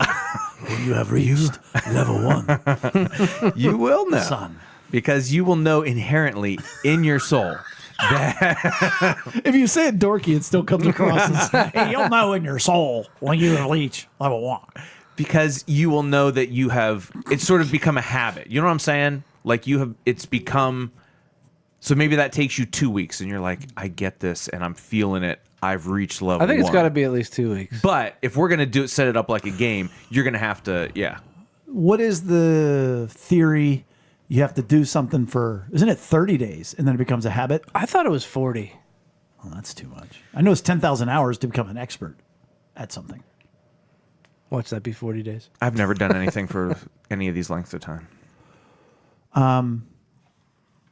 when you have reached level 1, you will know, son. because you will know inherently in your soul that If you say it dorky, it still comes across as hey, you'll know in your soul when you reach level 1. because you will know that it's sort of become a habit. You know what I'm saying? It's become So maybe that takes you 2 weeks, and you're like, I get this, and I'm feeling it. I've reached level I think it's 1. got to be at least 2 weeks. But if we're gonna set it up like a game, you're gonna have to, What is the theory? You have to do something for, isn't it 30 days and then it becomes a habit? I thought it was 40. Oh, that's too much. I know it's 10,000 hours to become an expert at something. Watch that be 40 days. I've never done anything for any of these lengths of time.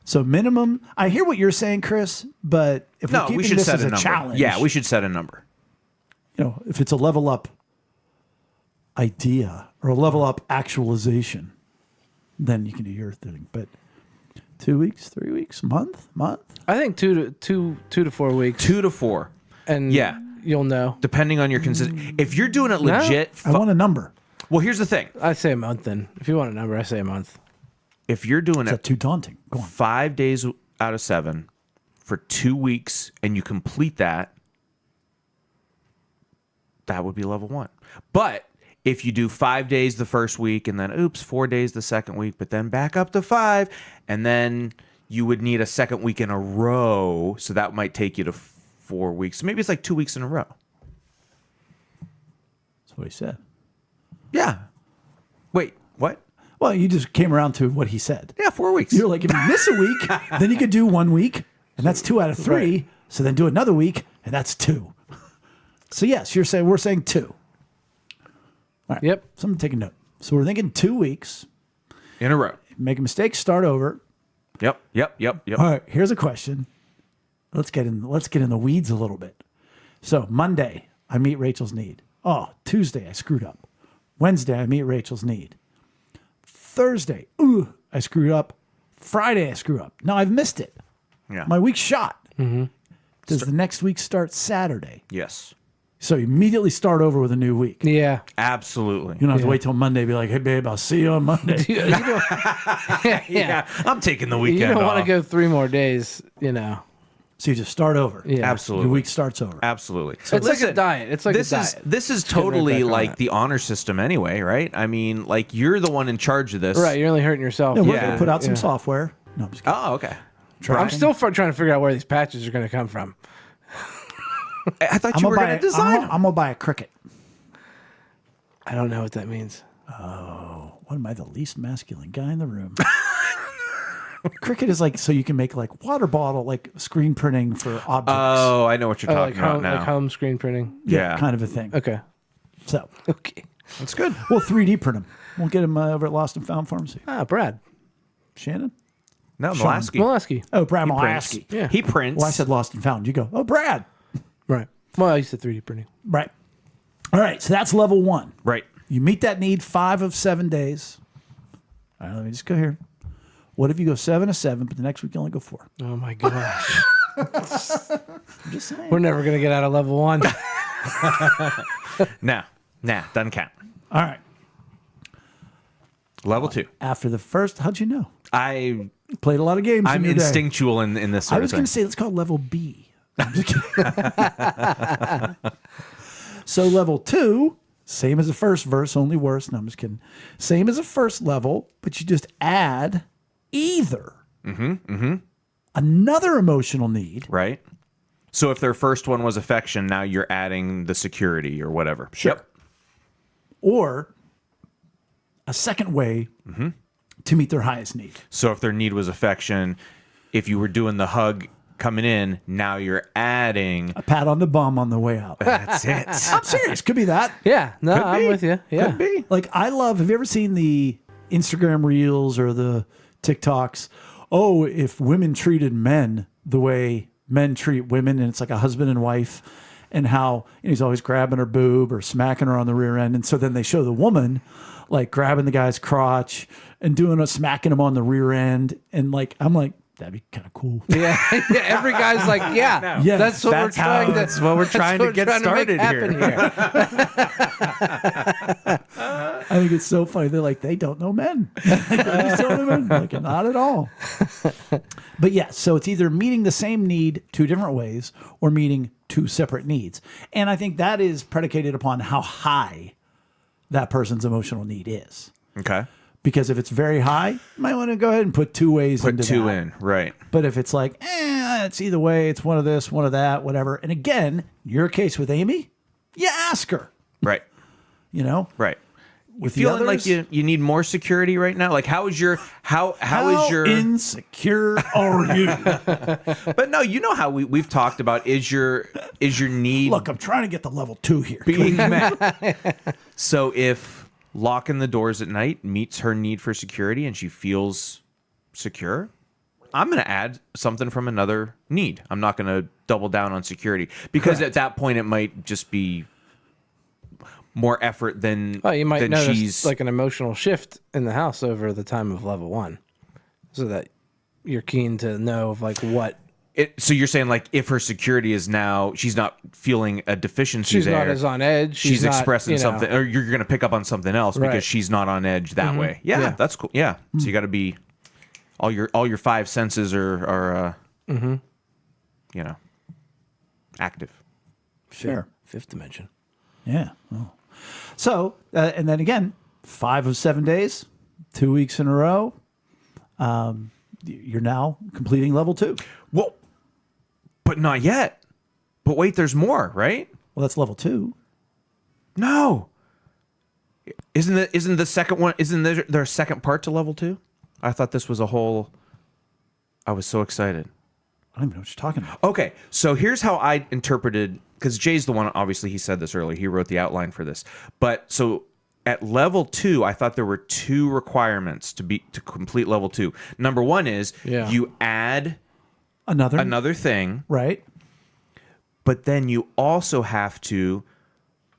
So minimum, I hear what you're saying, Chris, but if we're keeping this as a challenge. Yeah, we should set a number. If it's a level up idea or a level up actualization, then you can do your thing. But 2 weeks, 3 weeks, month. I think 2 to 4 weeks. 2 to 4. And you'll know. Depending on your consistency. If you're doing it legit. I want a number. Well, here's the thing. I say a month then. If you want a number, I say a month. If you're doing Is that too daunting? Go on. 5 days out of 7 for 2 weeks and you complete that, that would be level 1. But if you do 5 days the first week and then 4 days the second week, but then back up to 5, and then you would need a second week in a row, so that might take you to 4 weeks. So maybe it's like 2 weeks in a row. That's what he said. Yeah. Wait, what? Well, you just came around to what he said. Yeah, 4 weeks. You're like, if you miss a week, then you could do 1 week, and that's 2 out of 3. Right. So then do another week, and that's 2. So yes, we're saying 2. All right. Yep. Someone take a note. So we're thinking 2 weeks. In a row. Make a mistake, start over. Yep. All right, here's a question. Let's get in the weeds a little bit. So Monday, I meet Rachel's need. Oh, Tuesday, I screwed up. Wednesday, I meet Rachel's need. Thursday, I screwed up. Friday, I screw up. Now I've missed it. Yeah. My week's shot. Mm-hmm. Does the next week start Saturday? Yes. So you immediately start over with a new week. Yeah. Absolutely. You don't have to wait till Monday and be like, hey, babe, I'll see you on Monday. Yeah. I'm taking the weekend You don't off. want to go 3 more days, So you just start over. Yeah. Absolutely. Your week starts over. Absolutely. It's like a diet. It's like this a diet. This is getting right totally back on like it. the honor system anyway, right? I mean, like you're the one in charge of this. Right, you're only hurting yourself. Yeah, we're Yeah. going to put out some software. No, I'm just kidding. Oh, okay. I'm still trying to figure out where these patches are going to come from. I thought you were going to design them. I'm going to buy a Cricut. I don't know what that means. What am I, the least masculine guy in the room? Cricut is like, so you can make like water bottle, like screen printing for objects. Oh, I know what you're talking about now. Like home screen printing. Yeah. Kind of a thing. Okay. So Okay. That's good. we'll 3D print them. We'll get them over at Lost and Found Pharmacy. Ah, Brad. Shannon? No, Sean. Molaski. Molaski. Oh, Brad He prints. Molaski. Yeah. He prints. Well, I said Lost and Found. You go, oh, Brad. Right. Well, I used to 3D printing. Right. All right. So that's level 1. Right. You meet that need 5 of 7 days. All right, let me just go here. What if you go 7 of 7, but the next week you only go 4? Oh, my gosh. I'm just saying. We're never going to get out of level 1. Nah, doesn't count. All right. Level 2. After the first, how'd you know? I'm Played a lot of games. in your day. instinctual in this sort I of was thing. going to say, let's call it level B. I'm just kidding. So level 2, same as the first verse, only worse. No, I'm just kidding. Same as the first level, but you just add either another emotional need. Right. So if their first one was affection, now you're adding the security or whatever. Sure. Yep. Or a second way to meet their highest need. So if their need was affection, if you were doing the hug coming in, now you're adding. A pat on the bum on the way out. That's it. I'm serious. Could be that. Yeah. No, Could I'm be. with you. Yeah. Could be. Like, have you ever seen the Instagram reels or the TikToks? Oh, if women treated men the way men treat women, and it's like a husband and wife, and how he's always grabbing her boob or smacking her on the rear end. And so then they show the woman like grabbing the guy's crotch and smacking him on the rear end. And like, I'm like, that'd be kind of cool. Yeah. Every guy's like, yeah, Yeah, that's what that's we're trying to. that's what we're trying to get started happen here. I think it's so funny. They're like, they don't know men. They just don't know men. Like, not at all. But yeah, so it's either meeting the same need 2 different ways or meeting 2 separate needs. And I think that is predicated upon how high that person's emotional need is. Okay. Because if it's very high, you might want to go ahead and put 2 ways Put into 2 that. in, right? But if it's like, it's either way, it's one of this, one of that, whatever. And again, your case with Amy, you ask her, Right. you know? Right. With the Feeling others, like you need more security right now? Like how is your how is your insecure are you? But no, you know how we've talked about is your need Look, I'm trying to get the level 2 here. being met. So if locking the doors at night meets her need for security and she feels secure, I'm going to add something from another need. I'm not going to double down on security because Correct. at that point it might just be more effort than Well, you might than notice she's like an emotional shift in the house over the time of level 1, so that you're keen to know of like what. So you're saying like if her security is now she's not feeling a deficiency She's there, not as on edge. she's not, expressing you know, something, or you're going to pick up on something else Right. because she's not on edge that way. Yeah, Yeah. that's cool. Yeah, so you got to be all your 5 senses are you know, active. Sure. Fifth dimension. Yeah. Well. So, and then again, 5 of 7 days, 2 weeks in a row. You're now completing level 2. Well, but not yet. But wait, there's more, right? Well, that's level 2. No. Isn't the second one? Isn't there a second part to level 2? I thought this was a whole. I was so excited. I don't even know what you're talking about. Okay, so here's how I interpreted, because Jay's the one, obviously he said this earlier, he wrote the outline for this. But so at level 2, I thought there were 2 requirements to complete level 2. Number 1 is you add another thing, Right. but then you also have to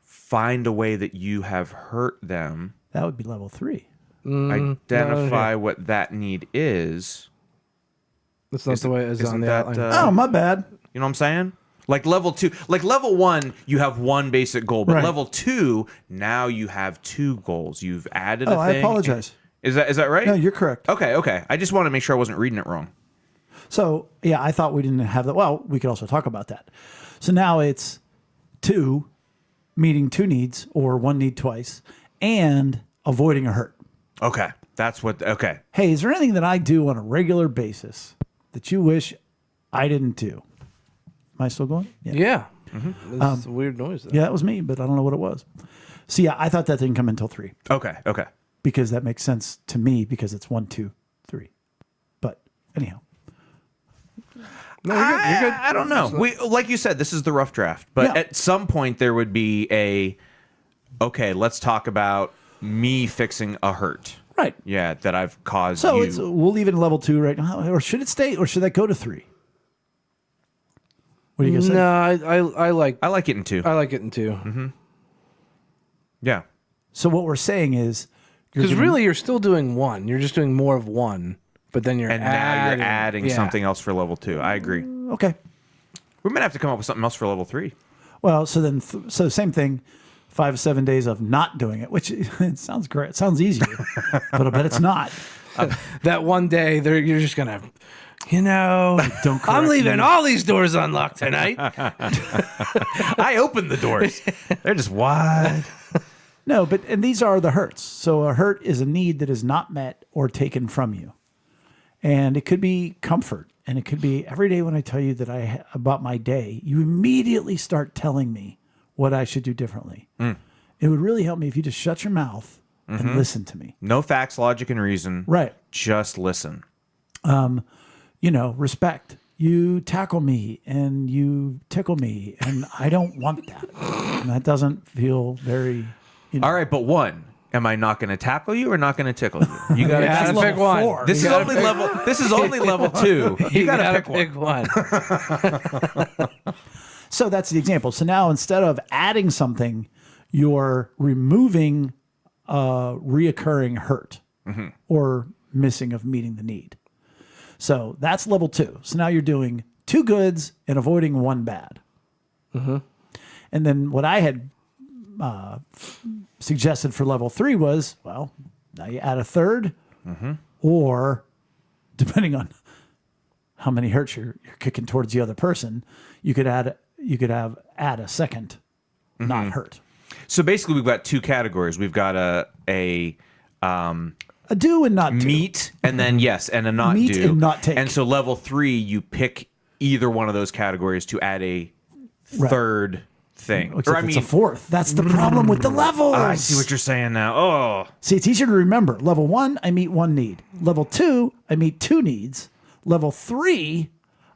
find a way that you have hurt them, That would be level 3. identify what that need is. That's not the way it is on Isn't the that, outline. Oh, my bad. You know what I'm saying? Like level 2, like level 1, you have one basic goal, but Right. level 2, now you have 2 goals. You've added a Oh, I thing. apologize. Is that right? No, you're correct. Okay. I just want to make sure I wasn't reading it wrong. So, yeah, I thought we didn't have that. Well, we could also talk about that. So now it's 2, meeting 2 needs or 1 need twice, and avoiding a hurt. Okay. That's what, okay. Hey, is there anything that I do on a regular basis that you wish I didn't do? Am I still going? Yeah. It's a weird noise. Though. Yeah, that was me, but I don't know what it was. So, yeah, I thought that didn't come until 3 Okay. because that makes sense to me because it's 1, 2, 3. But anyhow. No, you're good. You're good. I don't know. We, like you said, this is the rough draft, but Yeah. at some point there would be okay, let's talk about me fixing a hurt. Right. Yeah, that I've caused So you. it's we'll leave it in level 2 right now. Or should it stay? Or should that go to 3? What do you guys say? No, I like I like it in 2. I like it in 2 Yeah. So what we're saying is, because really you're still doing 1. You're just doing more of 1, but then you're And now you're adding something else for level 2. I agree. okay. We might have to come up with something else for level 3. Well, so then, so same thing. 5 7 days of not doing it, which it sounds great. It sounds easier, but I bet it's not. That one day you're just gonna, Don't correct I'm leaving me. all these doors unlocked tonight. I opened the doors. They're just wide. No, and these are the hurts. So a hurt is a need that is not met or taken from you, and it could be comfort, and it could be every day when I tell you that about my day, you immediately start telling me what I should do differently. It would really help me if you just shut your mouth and listen to me. No facts, logic, and reason. Right. Just listen. Respect. You tackle me and you tickle me, and I don't want that. And that doesn't feel very. All right, but 1. Am I not going to tackle you or not going to tickle you? You got to Yeah, choose. pick level one. 4. This is only level. This is only level 2. You got to pick one. So that's the example. So now instead of adding something, you're removing a reoccurring hurt or missing of meeting the need. So that's level 2. So now you're doing 2 goods and avoiding 1 bad. And then what I had suggested for level 3 was, well, now you add a 3rd, or depending on how many hurts you're kicking towards the other person, you could add a 2nd, not hurt. So basically, we've got 2 categories. We've got a A do and not do. meet, and then yes, and a not Meet do. and not take. And so level 3, you pick either one of those categories to add a third thing. Except it's a fourth. That's the problem with the levels. I see what you're saying now. Oh, See, it's easier to remember. Level 1, I meet one need. Level 2, I meet two needs. Level 3,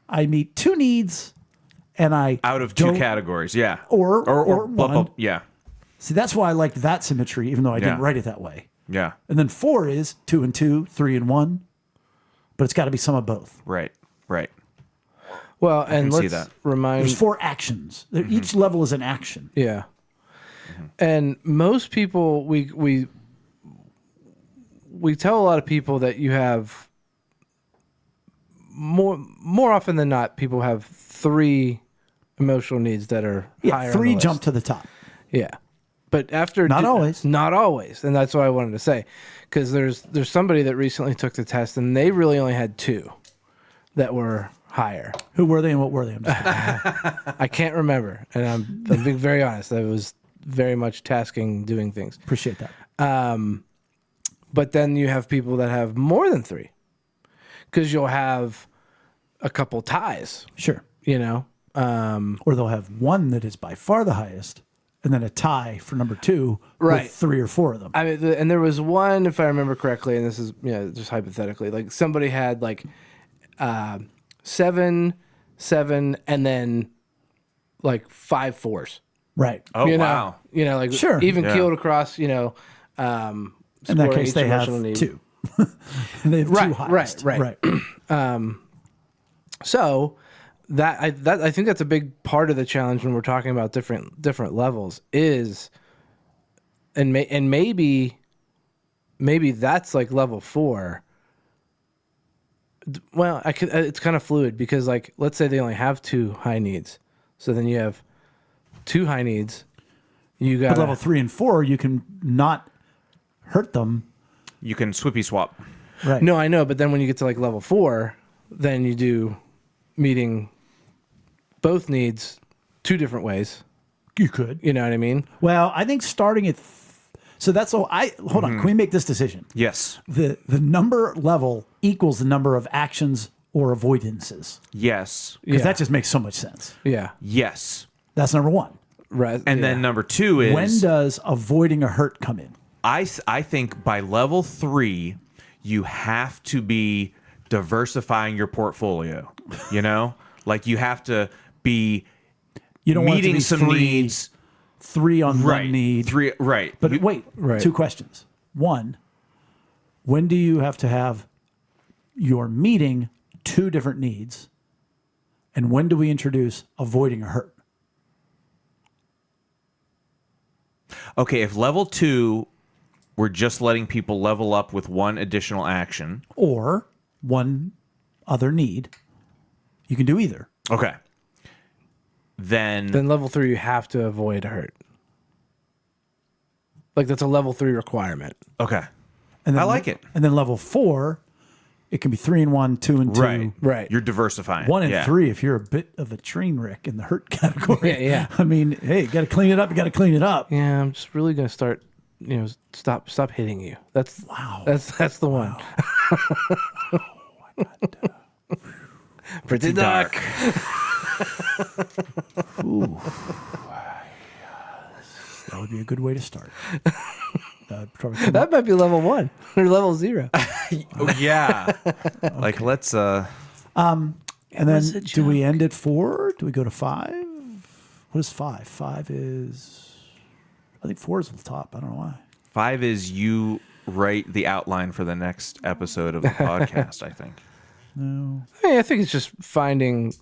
I meet two needs, and I out of two don't- categories, yeah. Or blah, blah, one. yeah, See, that's why I liked that symmetry, even though I didn't Yeah. write it that way. yeah. And then 4 is 2 and 2, 3 and 1, but it's got to be some of both. Right. Well, and can see let's that. remind. There's 4 actions. Each level is an action. Yeah. And most people, we tell a lot of people that you have more often than not, people have 3 emotional needs that are higher. Yeah, on 3 the jump list. to the top. Yeah. But after Not always. not always, and that's what I wanted to say, because there's somebody that recently took the test and they really only had 2 that were higher. Who were they and what were they? I'm just kidding. I can't remember, and I'm being very honest. I was very much tasking doing things. Appreciate that. But then you have people that have more than 3, because you'll have a couple ties, Sure. you know. Or they'll have one that is by far the highest, and then a tie for number 2 Right. with 3 or 4 of them. I mean, and there was one, if I remember correctly, and this is just hypothetically, like somebody had like 7, 7, and then like 5 4s. Right. Oh, you know, wow. You know, like Sure. even Yeah. keeled across. In that scoring case, each they have emotional need. 2. And they have Right, 2 highest. right. So I think that's a big part of the challenge when we're talking about different levels is, and maybe that's like level 4. Well, it's kind of fluid because like let's say they only have 2 high needs, so then you have 2 high needs. You got But level 3 and 4, you can not hurt them. You can swippy swap. Right. No, I know, but then when you get to like level 4, then you do meeting both needs 2 different ways. You could. You know what I mean? Well, I think starting at so that's all. Hold on. Can we make this decision? Yes. The number level equals the number of actions or avoidances, Yes. because Yeah. that just makes so much sense. Yeah. Yes. That's number 1. Right. And then number 2 is When does avoiding a hurt come in? I think by level 3, you have to be diversifying your portfolio. You know, like you have to be You don't want it to meeting be some 3, needs. 3 on Right. one need. 3. Right. But You- wait, Right. 2 questions. 1, when do you have to have your meeting 2 different needs? And when do we introduce avoiding a hurt? Okay, if level 2, we're just letting people level up with 1 additional action. Or one other need, you can do either. Okay. Then level 3, you have to avoid a hurt. Like that's a level 3 requirement. okay. And then, I like it. And then level 4, it can be 3 and 1, 2 and 2. Right. Right. You're diversifying. 1 and Yeah. 3 if you're a bit of a train wreck in the hurt category. Yeah, yeah. I mean, hey, you got to clean it up. You got to clean it up. Yeah, I'm just really gonna start. Stop hitting you. That's Wow. That's the one. Pretty dark. Ooh. That would be a good way to start. That'd probably come That might be level 1 or level 0. Oh, yeah. Like let's And then was a do we end at 4? Do we go to 5? What is 5? 5 is, I think 4 is at the top. I don't know why. 5 is you write the outline for the next episode of the podcast, I think. No. I think it's just finding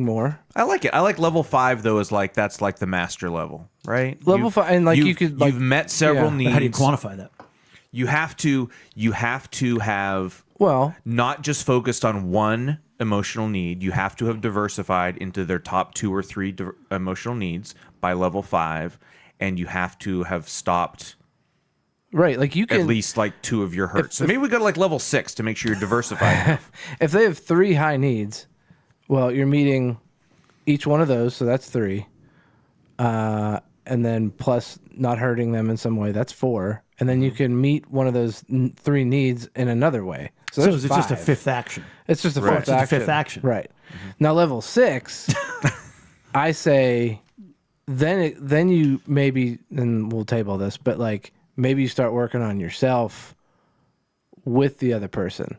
more. I like it. I like level 5 though, is like that's like the master level, right? Level 5, and like you could like you've met several yeah. needs. How do you quantify that? You have to have well, not just focused on one emotional need. You have to have diversified into their top 2 or 3 emotional needs by level 5, and you have to have stopped right, like you can at least like 2 of your hurts. So maybe we go to like level 6 to make sure you're diversified enough. if they have 3 high needs, well, you're meeting each one of those, so that's 3. and then plus not hurting them in some way. That's 4. And then you can meet one of those 3 needs in another way. So there's it's just a 5. 5th action. It's just a Right. fifth It's just a action. 5th action. Right. Now level 6, I say, then you maybe, and we'll table this, but like maybe you start working on yourself with the other person.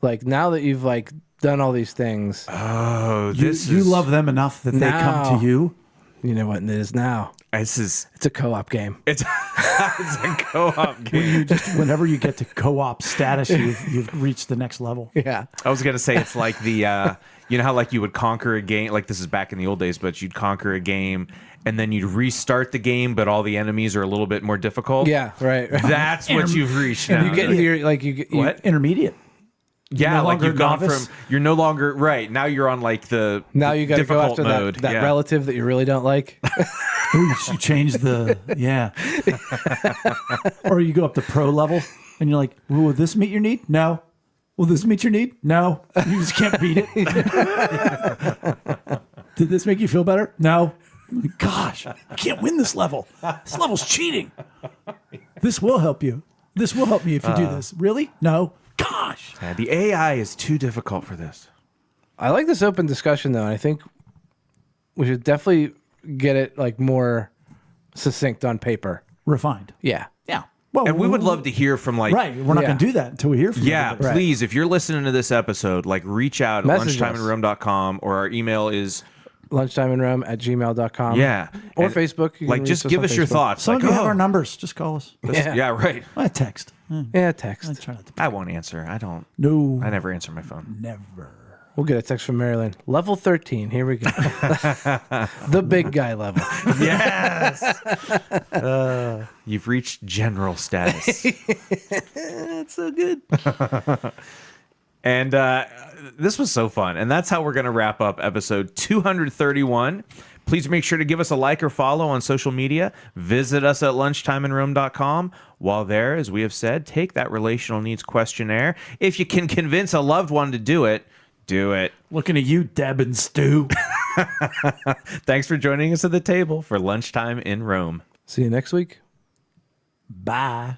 Like now that you've like done all these things, Oh, You love them enough that they come Now. to you. you know what it is now. it's It's a co-op game. it's a co-op game. Whenever you get to co-op status, you've reached the next level. Yeah. I was gonna say it's like the you know how like you would conquer a game, like this is back in the old days, but you'd conquer a game and then you'd restart the game, but all the enemies are a little bit more difficult. Yeah. Right. That's what you've reached now. You get your like you What? Intermediate. Yeah, no like longer you've gone novice? from you're no longer right now. You're on like the now you got to go difficult after mode. that Yeah. relative that you really don't like. Ooh, you change the or you go up to pro level and you're like, will this meet your need? No. Will this meet your need? No. You just can't beat it. Did this make you feel better? No. Gosh, I can't win this level. This level's cheating. This will help you. This will help me if you do this. Really? No. Gosh. Yeah, the AI is too difficult for this. I like this open discussion though, and I think we should definitely get it like more succinct on paper. Refined. Yeah. Yeah. Well, And we would love to hear from like Right. We're not Yeah. going to do that until we hear from Yeah, everybody. please, if you're listening to this episode, like reach out at Message lunchtimeinrome.com or our email is Lunchtimeinrome@gmail.com. yeah. Or And, Facebook. You Like can just reach give on us your Facebook. thoughts. Some like, of you have oh, our numbers. Just call us. yeah, right. Text. Yeah, text. I try not to. I won't answer. I don't. No. I never answer my phone. Never. We'll get a text from Marilyn. Level 13. Here we go. The big guy level. Yes. You've reached general status. That's so good. And this was so fun. And that's how we're going to wrap up episode 231. Please make sure to give us a like or follow on social media. Visit us at lunchtimeinrome.com. While there, as we have said, take that relational needs questionnaire. If you can convince a loved one to do it, do it. Looking at you, Deb and Stu. Thanks for joining us at the table for Lunchtime in Rome. See you next week. Bye.